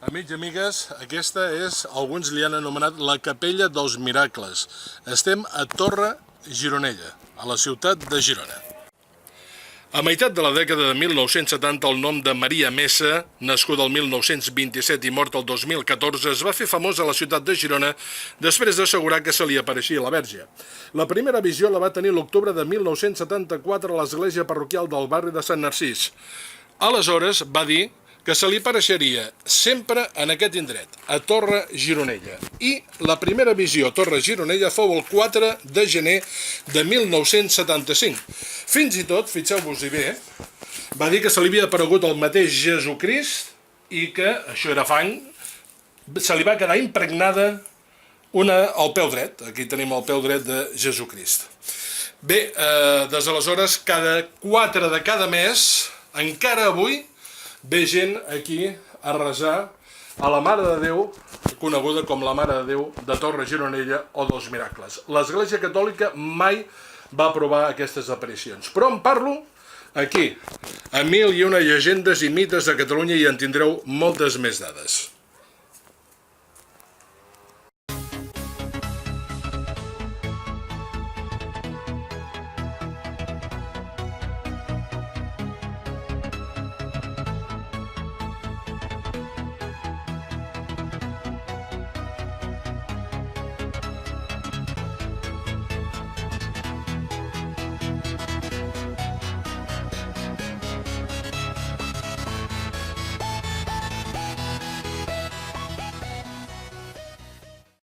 Amics i amigues, aquesta és, alguns li han anomenat la Capella dels Miracles. Estem a Torre Gironella, a la ciutat de Girona. A meitat de la dècada de 1970, el nom de Maria Messa, nascuda el 1927 i morta el 2014, es va fer famós a la ciutat de Girona després d'assegurar que se li apareixia la Verge. La primera visió la va tenir l'octubre de 1974 a l'església parroquial del barri de Sant Narcís. Aleshores va dir que se li apareixeria sempre en aquest indret, a Torre Gironella. I la primera visió a Torre Gironella fou el 4 de gener de 1975. Fins i tot, fixeu-vos-hi bé, va dir que se li havia aparegut el mateix Jesucrist i que, això era fang, se li va quedar impregnada al peu dret. Aquí tenim el peu dret de Jesucrist. Bé, des d'aleshores, cada 4 de cada mes, encara avui, ve gent aquí a resar a la Mare de Déu, coneguda com la Mare de Déu de Torre Gironella o dels Miracles. L'Església Catòlica mai va aprovar aquestes aparicions, però en parlo aquí, a 1001 llegendes i mites de Catalunya, i en tindreu moltes més dades.